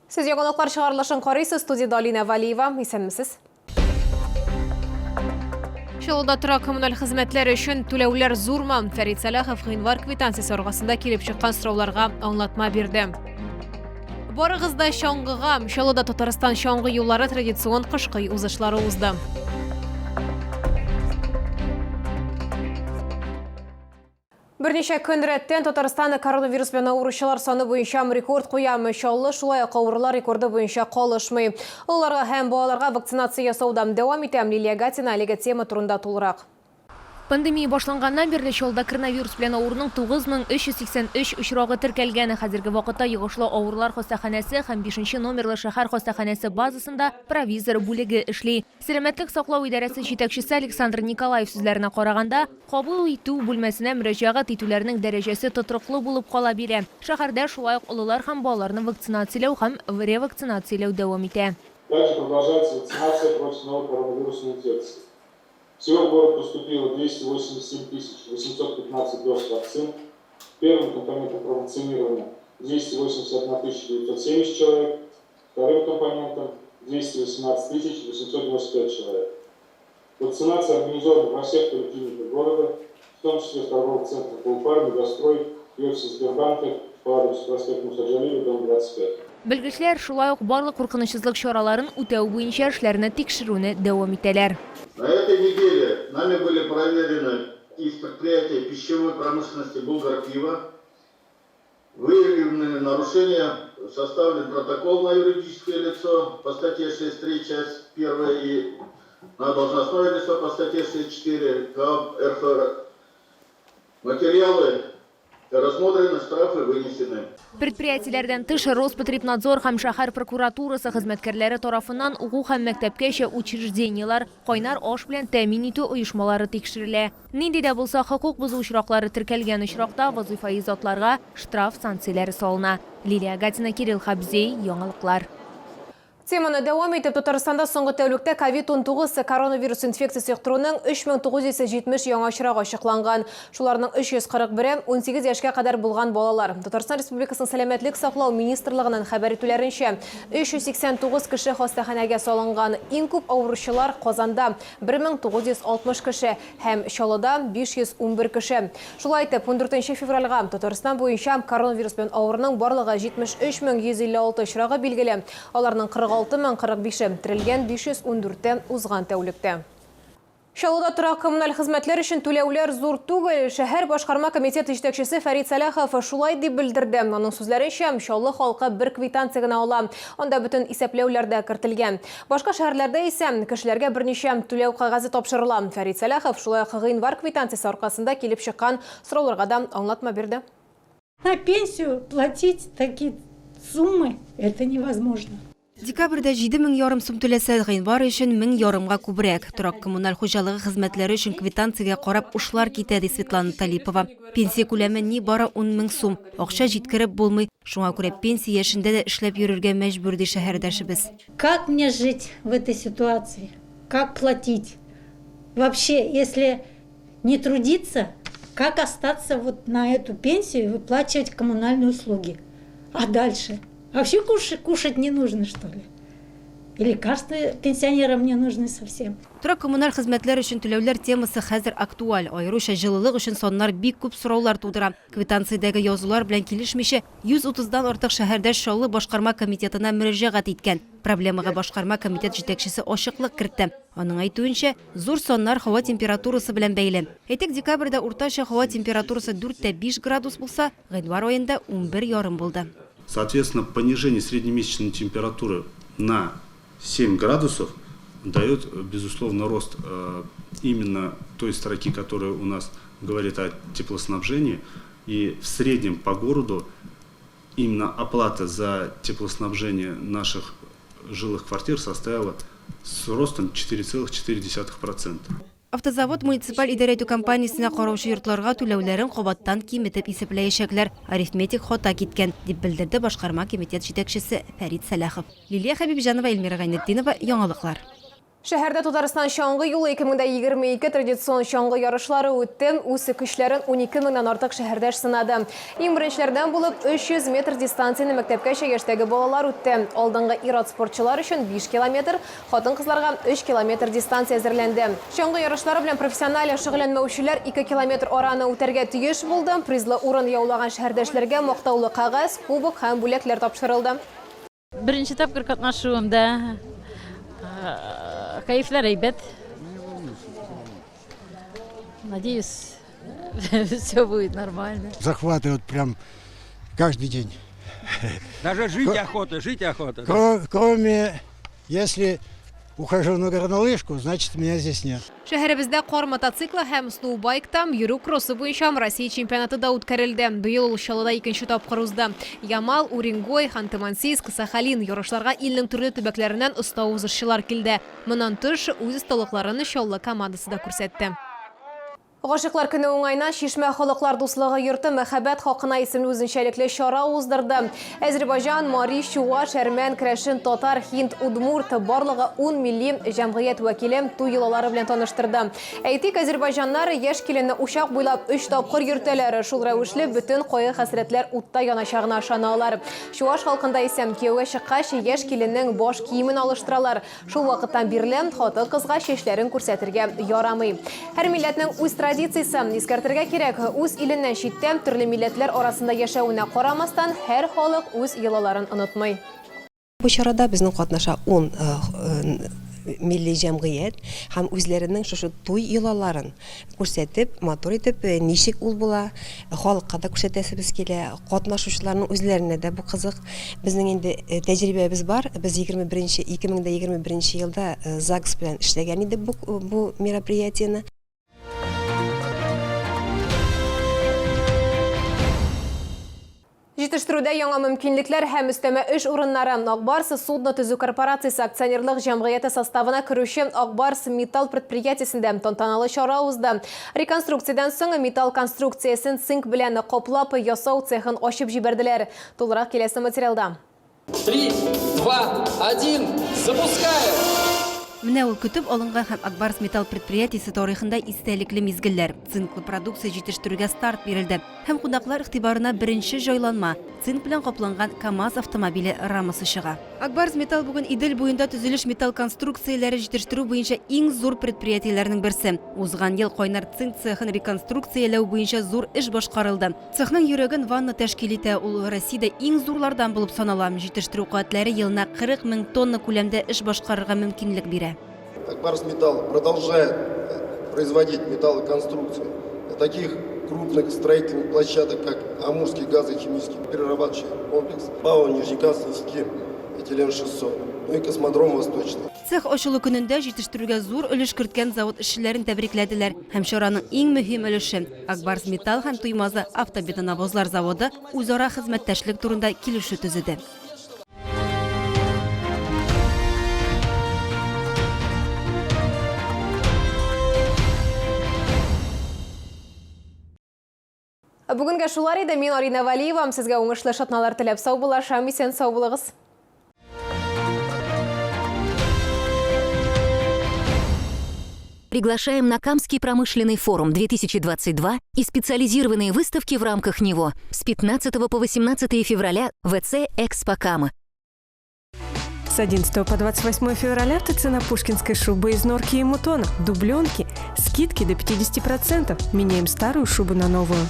Siz яңалыклар чыгарылышын карыйсыз, студияда Алина Валиева, исәнмесез? Шылуда тора коммуналь хезмәтләре өчен түләүләр зурмы? Фәрит Салахов гыйнвар квитанциясе аркасында килеп чыккан сорауларга аңлатма бирде. Барыгызда чаңгыга, Шылуда Татарстан чаңгы юллары традицион кышкы узышлары узды. Берничә көн рәттән Татарстанда коронавирус белән авыручылар саны буенча рекорд куя. Иншалла, шулай ук авырулар рекорды буенча калышмый. Уларга һәм балаларга вакцинация ясаудан дәвам итәм. Лилия Гатина әлеге тема турында тулырак. Пандемия башланганнан бирле Шылда коронавирус белән авыруның 9383 очрагы теркәлгән. Хәзерге вакытта йогышлы авырулар хастаханәсе һәм 5 номерлы шәһәр хастаханәсе базасында провизор бүлеге эшли. Сәламәтлек саклау идарәсе җитәкчесе Александр Николаев сүзләренә караганда, кабул итү бүлмәсенә мөрәҗәгать итүләрнең дәрәҗәсе тотрыклы булып кала бирә. Шәһәрдә шулай ук олылар һәм балаларны вакцинацияләү һәм ревакцинацияләү дәвам итә. Также продолжается вакцинация против новой коронавирусной инфекции. Всего в город поступило 287 815 доз вакцин. Первым компонентом провакцинировано 281 970 человек. Вторым компонентом 218 895 человек. Вакцинация организована во всех поликлиниках города, в том числе в торговых центрах Улпар, Мегастрой, Киевсе, Сбербанке, по адресу проспект Мусаджалиева, дом 25. Белгечләр шулай ук барлык куркынычсызлык чараларын үтәү буенча эшләрне тикшерүне дәвам итәләр. На этой неделе нами были проверены из предприятия пищевой промышленности Булгарпива. Выявлены нарушения, составлен протокол на юридическое лицо по статье 6.3, часть 1 и на должностное лицо по статье 6.4 КАП РФ. Материалы рассмотрены, штрафы вынесены. Предприятиеләрдән тыш Роспотребнадзор һәм шәһәр прокуратурасы хезмәткәрләре тарафыннан уку һәм мәктәпкәчә учреждениелар, кайнар аш белән тәэмин итү оешмалары тикшерелә. Нинди дә булса хокук бозу очраклары теркәлгән очракта вазифаи затларга штраф санкцияләре салына. Лилия Гатина, Кирилл Хабзей, яңалыклар. Теманы дәвам итеп, Татарстанда соңгы тәүлектә COVID-19 коронавирус инфекциясе йоктыруның 3970 яңа очрагы ачыкланган. Шуларның 341 18 яшькә кадәр булган балалар. Татарстан Республикасының сәламәтлек саклау министрлыгының хәбәр итүләренчә, 389 кеше хастаханәгә салынган. Иң күп авыручылар Казанда 1960 кеше һәм Чаллыда 511 кеше. Шулай итеп, 14 февральгә Татарстан буенча коронавирус белән авыруның барлыгы 73156 очрагы билгеле. Аларның 46,045 терелгән 514 узган тәүлектә. Шалуда тора коммуналь хезмәтләр өчен түләүләр зур түгел. Шәһәр башкарма комитеты җитәкчесе Фәрит Салахов шулай дип белдерде. Аның сүзләренчә, Шаллы халкы бер квитанция гына ала. Анда бөтен исәпләүләр дә кертелгән. Башка шәһәрләрдә исә кешеләргә берничә түләү кәгазе тапшырыла. Фәрит Салахов шулай ук гыйнвар квитанциясе аркасында килеп чыккан сорауларга да аңлатма бирде. На пенсию платить такие суммы это невозможно. Декабрьдә 7,500 сум түләсә, гыйнвар өчен 1,500-га күбрәк. Торак коммуналь хуҗалыгы хезмәтләре өчен квитанциягә карап ушлар китә, ди Светлана Талипова. Пенсия күләме ни бара 10,000 сум. Акча җиткереп булмый. Шуңа күрә пенсия яшендә дә эшләп йөрергә мәҗбүр, ди шәһәрдәшебез. Как мне жить в этой ситуации? Как платить? Вообще, если не трудиться, как остаться вот на эту пенсию и выплачивать коммунальные услуги? А дальше? Вообще кушать не нужно, что ли? И лекарства пенсионерам не нужны совсем. Торак коммуналь хезмәтләр өчен түләүләр темасы хәзер актуаль. Аеруча җылылык өчен соннар бик күп сораулар тудыра. Квитанциядәге язулар белән килешмичә 130-дан артык шәһәрдә Шаллы башкарма комитетына мөрәҗәгать иткән. Проблемага башкарма комитет җитәкчесе ачыклык кертте. Аның әйтүенчә, зур соннар һава температурасы белән бәйле. Әйтик, декабрьдә уртача һава температурасы 4-5 градус булса, гыйнвар аенда 11,5 булды. Соответственно, понижение среднемесячной температуры на 7 градусов дает, безусловно, рост именно той строки, которая у нас говорит о теплоснабжении. И в среднем по городу именно оплата за теплоснабжение наших жилых квартир составила с ростом 4,4%. Автозавод муниципаль идарә итү компаниясенә караучы йортларга түләүләрен кабаттан киметеп исәпләячәкләр. Арифметик хата киткән, дип белдерде башкарма комитет җитәкчесе Фәрит Салахов. Лилия Хабибҗанова, Эльмира Гайнетдинова, яңалыклар. Şehirde Tataristan şangı yolu 2022 tradisiyon şangı yarışları ötті. Üsü küşlerin 12 mindən artıq şehirde sınadı. En birinçilerden bulup 300 metr distansiyini mektepkeşe yaştagi balalar ötті. Aldınғы irat sportçular için 5 kilometr, xатын kızlarga 3 kilometr distansiya әзірленді. Şangı yarışları bilen profesyonel şıgılanmavşiler 2 kilometr oranı öterge tüyüş buldu. Prizli urun yaulagan şehirdeşlerge maqtavlı qağız, kubuk hem bulekler tapşırıldı. Birinci tapkır katnaşığımda keyifler heybet. Надеюсь, все будет нормально. Захватывают прям каждый день. Даже жить охота. Кроме, если ухожу на горнолыжку, значит меня здесь нет. Şehrimizde kar mototsikli hem snowbike'da yürü crossu boyunca Россия чемпионаты da o'tkazildi. Bu yıl Uşalıda ikinci tapkır uzdi. Yamal, Urengoy, Xanты-Mансийsk, Sakhalin yarışlarga ilning turli төбәкләреннән usta uzishchilar keldi. Bundan tыш үз ustalıklarini Şollı komandası da күрсәтте. Гашыклар көне уңайна Шишмә халыклар дуслыгы йорты мәхәббәт хакына исемле үзенчәлекле чара уздырды. Әзербайҗан, Мари, Чуваш, Әрмән, Крәшин, Татар, Һинд, Удмурт барлыгы 10 милли җәмгыять вәкиле туй йолалары белән таныштырды. Әйтик, әзербайҗаннар яшь киленне учак буйлап 3 тапкыр йөртәләр. Шул рәвешле бөтен кайгы хәсрәтләр утта яначагына ышаналар. Чуваш халкында исә кияүгә чыккач яшь киленнең баш киемен алыштыралар. Шул вакыттан бирле хатын-кызга чәчләрен күрсәтергә ярамый. Һәр милләтнең үз традициясе искәртергә кирәк. Үз иленнән читтән төрле милләтләр арасында яшәүенә карамастан, һәр халык үз йолаларын онытмый. Бу чарада безнең катнаша 10 милли җәмгыять һәм үзләренең шушы туй йолаларын күрсәтеп, матур итеп, ничек ул була, халыкка да күрсәтәсебез килә, катнашучыларның үзләренә дә бу кызык. Безнең инде тәҗрибәбез бар. Без 2021 елда ЗАГС белән эшләгән идек бу мероприятияне. Җитештерүдә яңа мөмкинлекләр һәм өстәмә эш урыннары. Акбарс судно төзү корпорациясе акционерлык җәмгыяте составына керүче Акбарс металл предприятиесендә тантаналы чара узды. Реконструкциядән соң металл конструкциясен цинк белән каплап ясау цехын ачып җибәрделәр. Тулырак киләсе материалда. 3, 2, 1, запускаем! Менә ул көтеп алынган һәм Акбарс металл предприятиесе тарихында истәлекле мизгелләр. Цинклы продукция җитештерүгә старт бирелде. Һәм кунаклар игътибарына беренче җайланма цинк белән капланган КАМАЗ автомобиле рамасы чыга. Акбарс металл бүген Идел буенда төзелеш металл конструкцияләре җитештерү буенча иң зур предприятиеләрнең берсе. Узган ел Кайнар цинк цехын реконструкцияләү буенча зур эш башкарылды. Цехның йөрәген ванна тәшкил итә. Ул Россиядә иң зурлардан булып санала. Җитештерү куәтләре елына 40 000 тонна күләмдә эш башкарырга мөмкинлек бирә. Акбарс Металл продолжает производить металлоконструкции на таких крупных строительных площадок, как Амурский газохимический перерабатывающий комплекс, ПАО Нижнекамский этилен-600, ну и космодром Восточный. Цех ачылу көнендә җитештерүгә зур өлеш керткән завод эшчеләрен тәбрикләделәр. Һәм чараның иң мөһим өлеше Акбарс Металл һәм Туймазы автобетонавозлар заводы үзара хезмәттәшлек турында килешү төзеде. Бүгенге шулар иде. Мин Арина Валиева. Сезгә уңышлы шатналар теләп сау булашам. Исән сау булыгыз. Приглашаем на Камский промышленный форум 2022 и специализированные выставки в рамках него с 15 по 18 февраля в ВЦ «Экспо Кама». С 11 по 28 февраля ТЦ на Пушкинской шубы из норки и мутона, дубленки, скидки до 50%. Меняем старую шубу на новую.